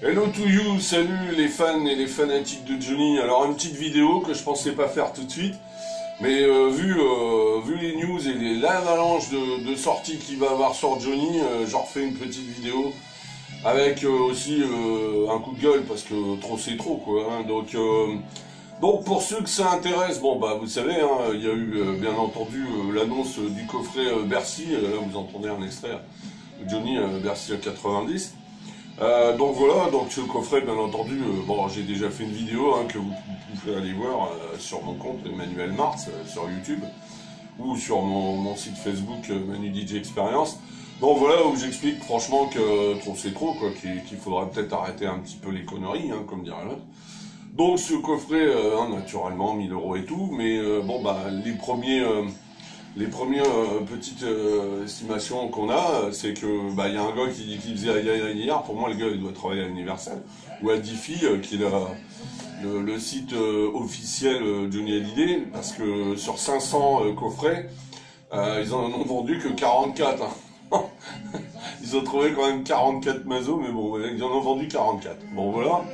Hello to you, salut les fans et les fanatiques de Johnny. Alors une petite vidéo que je pensais pas faire tout de suite, mais vu les news et l'avalanche de sorties qu'il va avoir sur Johnny, j'en refais une petite vidéo avec aussi un coup de gueule parce que trop c'est trop quoi. Hein. Donc pour ceux que ça intéresse, bon bah vous savez, hein, il y a eu bien entendu l'annonce du coffret Bercy. Là vous entendez un extrait de Johnny Bercy à 90. Donc voilà, donc ce coffret bien entendu, bon j'ai déjà fait une vidéo hein, que vous pouvez aller voir sur mon compte Emmanuel Mars sur YouTube ou sur mon site Facebook Manu DJ Experience. Donc voilà où j'explique franchement que trop c'est trop quoi, qu'il faudrait peut-être arrêter un petit peu les conneries hein, comme dirait l'autre. Donc ce coffret, hein, naturellement 1000 € et tout, mais bon bah les premières petites estimations qu'on a, c'est que bah il y a un gars qui faisait hier, pour moi le gars il doit travailler à Universal ou à Diffie, qui est le site officiel Johnny Hallyday, parce que sur 500 coffrets, ils en ont vendu que 44. Hein. Ils ont trouvé quand même 44 mazos, mais bon, ils en ont vendu 44. Bon voilà.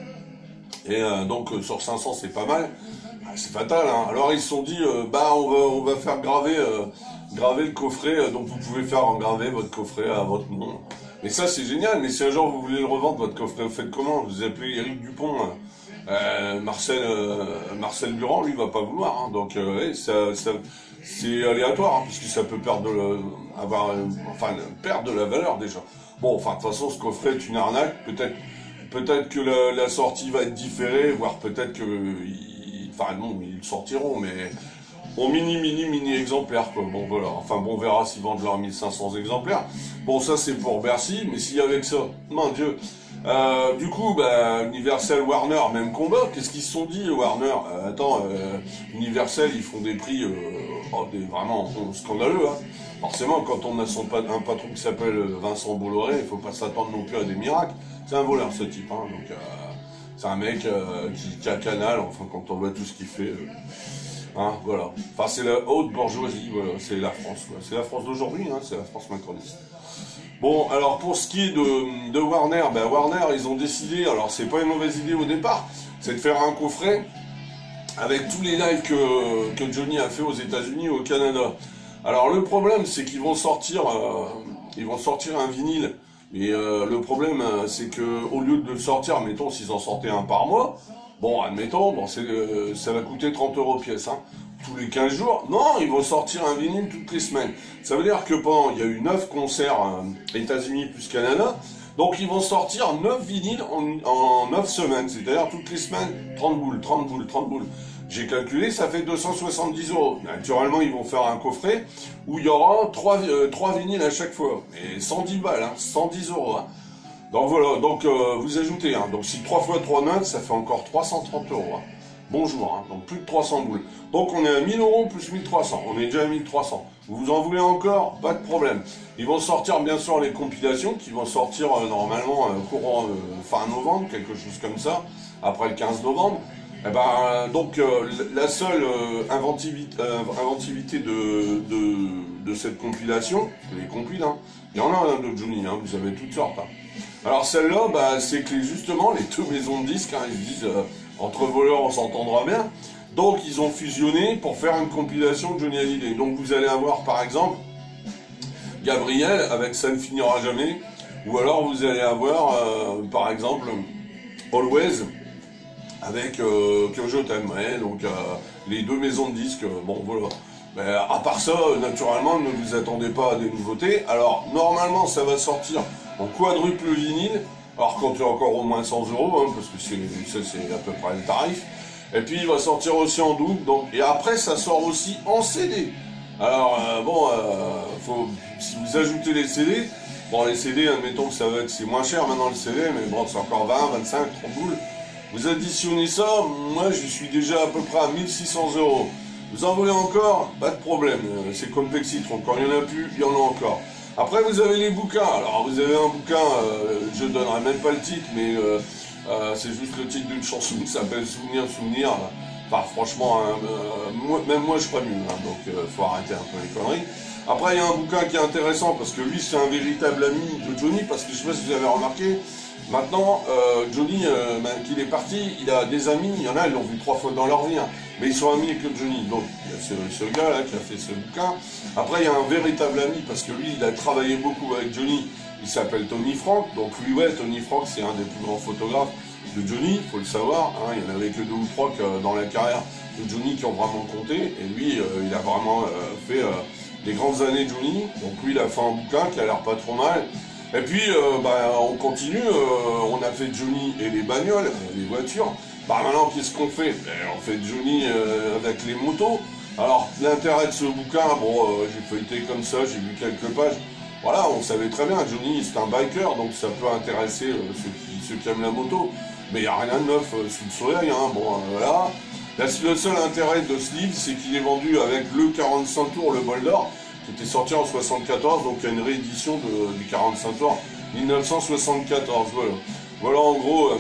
Et donc sur 500 c'est pas mal. C'est fatal, hein. Alors ils se sont dit, bah on va faire graver le coffret, donc vous pouvez faire engraver votre coffret à votre nom. Mais ça c'est génial, mais si un jour vous voulez le revendre, votre coffret, vous faites comment? Vous appelez Eric Dupont, Marcel Durand, lui va pas vouloir, hein. Donc c'est aléatoire, hein, parce que ça peut perdre perdre de la valeur déjà. Bon, enfin de toute façon ce coffret est une arnaque, peut-être que la sortie va être différée, voire peut-être que enfin non, ils sortiront, mais en mini exemplaire quoi. Bon voilà, enfin bon, on verra s'ils vendent leurs 1500 exemplaires. Bon ça c'est pour Bercy, mais s'il y avait que ça, mon Dieu. Du coup, bah, Universal, Warner, même combat. Qu'est-ce qu'ils se sont dit, Warner? Universal, ils font des prix vraiment scandaleux. Hein. Forcément, quand on a un patron qui s'appelle Vincent Bolloré, il faut pas s'attendre non plus à des miracles. C'est un voleur ce type, hein, donc c'est un mec qui a Canal. Enfin, quand on voit tout ce qu'il fait, hein, voilà. Enfin, c'est la haute bourgeoisie, voilà. C'est la France, quoi. C'est la France d'aujourd'hui, hein, c'est la France macroniste. Bon, alors pour ce qui est de Warner, ben Warner, ils ont décidé, alors c'est pas une mauvaise idée au départ, c'est de faire un coffret avec tous les lives que Johnny a fait aux États-Unis et au Canada. Alors le problème, c'est qu'ils vont sortir un vinyle, mais le problème, c'est que au lieu de le sortir, mettons s'ils en sortaient un par mois, bon, admettons, bon, ça va coûter 30 € pièce, hein. Tous les 15 jours, non, ils vont sortir un vinyle toutes les semaines. Ça veut dire que il y a eu 9 concerts États-Unis plus Canada, donc ils vont sortir 9 vinyles en 9 semaines, c'est-à-dire toutes les semaines, 30 boules, 30 boules, 30 boules. J'ai calculé, ça fait 270 €. Naturellement, ils vont faire un coffret où il y aura 3 vinyles à chaque fois, et 110 balles, hein, 110 €. Hein. Donc voilà, donc vous ajoutez, hein, donc si 3 fois 3 notes, ça fait encore 330 €. Hein. Bonjour, hein, donc plus de 300 boules. Donc on est à 1000 € plus 1300, on est déjà à 1300. Vous en voulez encore? Pas de problème. Ils vont sortir bien sûr les compilations qui vont sortir normalement courant fin novembre, quelque chose comme ça, après le 15 novembre. Et ben, donc la seule inventivité de cette compilation, les compiles, hein, il y en a un de Johnny, hein, vous avez toutes sortes. Hein. Alors celle-là, bah, c'est que justement les deux maisons de disques, hein, ils disent entre voleurs on s'entendra bien. Donc ils ont fusionné pour faire une compilation de Johnny Hallyday. Donc vous allez avoir par exemple Gabriel avec Ça ne finira jamais, ou alors vous allez avoir par exemple Always avec Que je t'aime. Ouais, donc les deux maisons de disques, bon voilà. Mais à part ça, naturellement, ne vous attendez pas à des nouveautés. Alors normalement ça va sortir en quadruple vinyle. Alors quand il y a encore au moins 100 €, hein, parce que ça c'est à peu près le tarif. Et puis il va sortir aussi en double, donc, et après ça sort aussi en CD. Alors si vous ajoutez les CD, bon les CD, admettons que c'est moins cher maintenant le CD, mais bon c'est encore 20, 25, 30 boules. Vous additionnez ça, moi je suis déjà à peu près à 1600 €. Vous en voulez encore? Pas de problème, c'est comme Plexitron, quand il n'y en a plus, il y en a encore. Après vous avez les bouquins, alors vous avez un bouquin, je ne donnerai même pas le titre, mais c'est juste le titre d'une chanson qui s'appelle Souvenir, Souvenir. Enfin franchement, même moi je ferais mieux, hein, donc faut arrêter un peu les conneries. Après il y a un bouquin qui est intéressant, parce que lui c'est un véritable ami de Johnny, parce que je sais pas si vous avez remarqué, Maintenant, Johnny, qu'il est parti, il a des amis, il y en a, ils l'ont vu 3 fois dans leur vie, hein, mais ils sont amis avec Johnny. Donc, il y a ce gars-là qui a fait ce bouquin. Après, il y a un véritable ami, parce que lui, il a travaillé beaucoup avec Johnny. Il s'appelle Tony Frank. Donc, lui, ouais, Tony Frank, c'est un des plus grands photographes de Johnny, faut le savoir. Hein, il y en avait que 2 ou 3 dans la carrière de Johnny qui ont vraiment compté. Et lui, il a vraiment fait les grandes années de Johnny. Donc, lui, il a fait un bouquin qui a l'air pas trop mal. Et puis, on continue, on a fait Johnny et les bagnoles, les voitures. Bah maintenant, qu'est-ce qu'on fait? On fait Johnny avec les motos. Alors, l'intérêt de ce bouquin, bon, j'ai feuilleté comme ça, j'ai lu quelques pages. Voilà, on savait très bien, Johnny, c'est un biker, donc ça peut intéresser ceux qui aiment la moto. Mais il n'y a rien de neuf sous le soleil, hein. Bon, voilà. Le seul intérêt de ce livre, c'est qu'il est vendu avec le 45 tours, le bol d'or, qui était sorti en 74, donc il y a une réédition du 45 tours 1974, voilà. Voilà en gros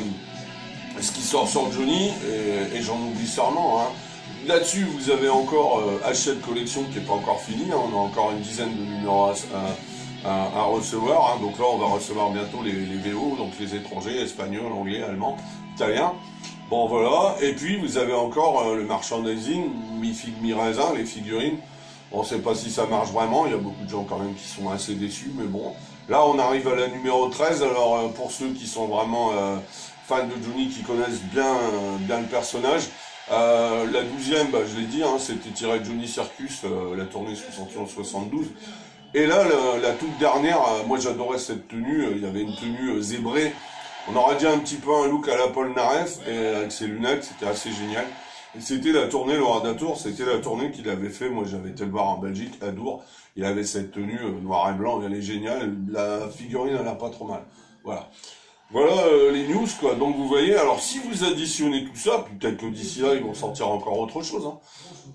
ce qui sort sur Johnny, et j'en oublie sûrement, hein. Là-dessus, vous avez encore Hachette Collection qui n'est pas encore fini, hein. On a encore une dizaine de numéros à recevoir, hein. Donc là, on va recevoir bientôt les VO, donc les étrangers, espagnols, anglais, allemands, italiens. Bon, voilà. Et puis, vous avez encore le merchandising, mi-figue, mi-raisin, les figurines. On ne sait pas si ça marche vraiment, il y a beaucoup de gens quand même qui sont assez déçus, mais bon. Là, on arrive à la numéro 13, alors pour ceux qui sont vraiment fans de Johnny, qui connaissent bien le personnage, la 12e, bah, je l'ai dit, hein, c'était tiré de Johnny Circus, la tournée 71-72. Et là, la toute dernière, moi j'adorais cette tenue, il y avait une tenue zébrée. On aurait dit un petit peu un look à la Paul Naref, et avec ses lunettes, c'était assez génial. Et c'était la tournée Laura Datour, c'était la tournée qu'il avait fait, moi j'avais été le voir en Belgique, à Dour. Il avait cette tenue noir et blanc, elle est géniale, la figurine elle a pas trop mal. Voilà. Voilà les news, quoi. Donc vous voyez, alors si vous additionnez tout ça, peut-être que d'ici là ils vont sortir encore autre chose, hein.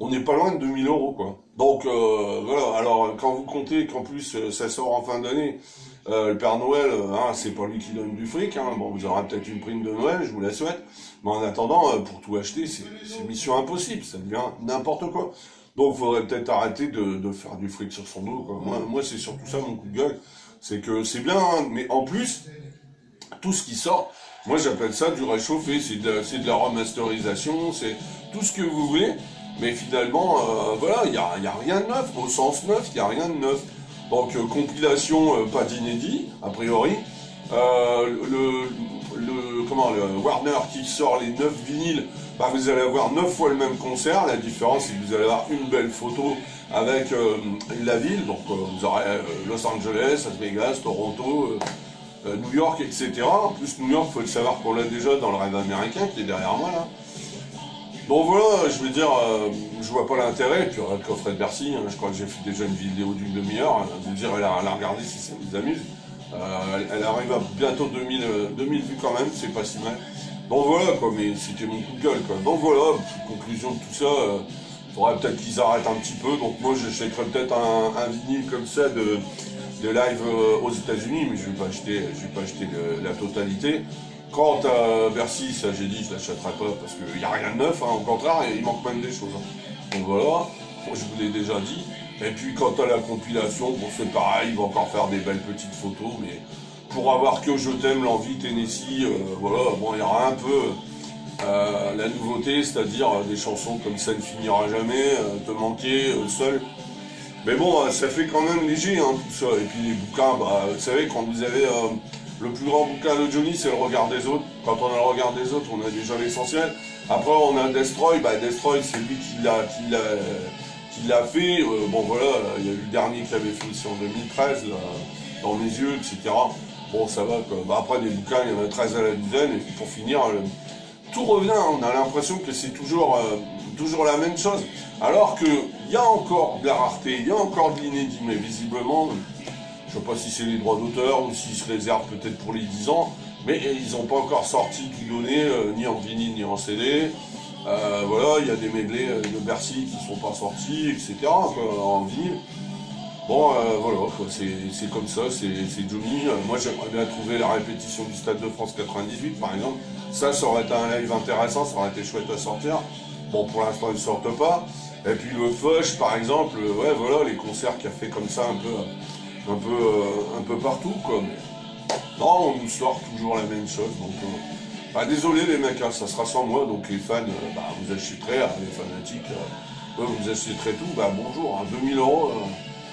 On n'est pas loin de 2000 €, quoi. Donc voilà, alors quand vous comptez qu'en plus ça sort en fin d'année, le Père Noël, hein, c'est pas lui qui donne du fric, hein. Bon, vous aurez peut-être une prime de Noël, je vous la souhaite, mais en attendant, pour tout acheter, c'est mission impossible, ça devient n'importe quoi. Donc il faudrait peut-être arrêter de faire du fric sur son dos, quoi. Moi c'est surtout ça mon coup de gueule, c'est que c'est bien, hein, mais en plus, tout ce qui sort, moi j'appelle ça du réchauffé, c'est de la remasterisation, c'est tout ce que vous voulez, mais finalement, voilà, il y a rien de neuf, au sens neuf, il n'y a rien de neuf. Donc compilation, pas d'inédit, a priori. Le Warner qui sort les 9 vinyles, bah, vous allez avoir 9 fois le même concert, la différence c'est que vous allez avoir une belle photo avec la ville, donc vous aurez Los Angeles, Las Vegas, Toronto, New York, etc. En plus, New York, il faut le savoir qu'on l'a déjà dans le rêve américain qui est derrière moi là. Bon voilà, je veux dire, je vois pas l'intérêt, puis le coffret de Bercy, hein, je crois que j'ai fait déjà une vidéo d'une demi-heure, hein, je veux dire, elle a regardé si ça vous amuse. Elle arrive à bientôt 2000 vues quand même, c'est pas si mal. Donc voilà quoi, mais c'était mon coup de gueule quoi. Donc voilà, conclusion de tout ça, faudrait peut-être qu'ils arrêtent un petit peu, donc moi j'achèterais peut-être un vinyle comme ça de live aux États-Unis, mais je vais pas acheter la totalité. Quant à Bercy, ça j'ai dit, je l'achèterai pas parce qu'il n'y a rien de neuf, hein, au contraire, il manque même des choses. Hein. Donc voilà, moi, je vous l'ai déjà dit. Et puis quant à la compilation, bon c'est pareil, il va encore faire des belles petites photos, mais pour avoir que Je t'aime, l'envie, Tennessee, voilà, bon il y aura un peu la nouveauté, c'est-à-dire des chansons comme Ça ne finira jamais, Te manquer, Seul. Mais bon, ça fait quand même léger, hein, tout ça. Et puis les bouquins, bah, vous savez, quand vous avez le plus grand bouquin de Johnny, c'est Le regard des autres. Quand on a Le regard des autres, on a déjà l'essentiel. Après, on a Destroy. Bah, Destroy, c'est lui qui l'a fait. Bon, voilà, il y a eu le dernier qui avait fait aussi en 2013, là, Dans mes yeux, etc. Bon, ça va, quoi. Bah, après, des bouquins, il y en a 13 à la dizaine. Et puis, pour finir, tout revient. On a l'impression que c'est toujours la même chose. Alors qu'il y a encore de la rareté, il y a encore de l'inédit, mais visiblement, je ne sais pas si c'est les droits d'auteur ou s'ils se réservent peut-être pour les 10 ans, mais ils n'ont pas encore sorti tout donné, ni en vinyle ni en CD. Voilà, il y a des medleys de Bercy qui ne sont pas sortis, etc. quoi, en vinyle. Bon, voilà, c'est comme ça, c'est Johnny. Moi, j'aimerais bien trouver la répétition du Stade de France 98, par exemple. Ça aurait été un live intéressant, ça aurait été chouette à sortir. Bon, pour l'instant, ils ne sortent pas. Et puis le Foch, par exemple, ouais, voilà, les concerts qu'il a fait comme ça un peu partout, quoi. Mais Non, mon histoire, toujours la même chose. Donc, bah, désolé les mecs, hein, ça sera sans moi. Donc les fans, bah, vous achèterez, hein, les fanatiques, vous achèterez tout. Bah, bonjour, hein, 2000 euros,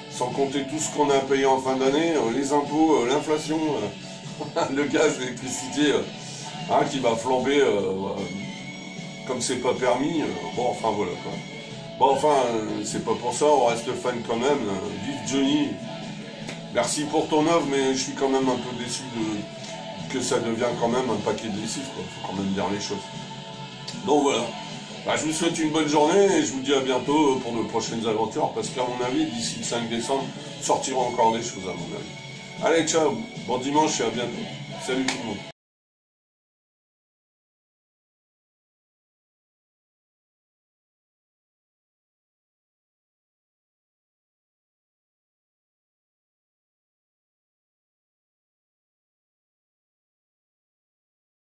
sans compter tout ce qu'on a payé en fin d'année, les impôts, l'inflation, le gaz, l'électricité, hein, qui va flamber comme c'est pas permis. Bon, enfin voilà quoi. Bon, enfin, c'est pas pour ça, on reste fan quand même. Vive Johnny. Merci pour ton œuvre, mais je suis quand même un peu déçu que ça devient quand même un paquet de lessive, quoi. Faut quand même dire les choses. Donc voilà. Bah, je vous souhaite une bonne journée et je vous dis à bientôt pour de prochaines aventures, parce qu'à mon avis, d'ici le 5 décembre, sortiront encore des choses à mon avis. Allez, ciao, bon dimanche et à bientôt. Salut tout le monde.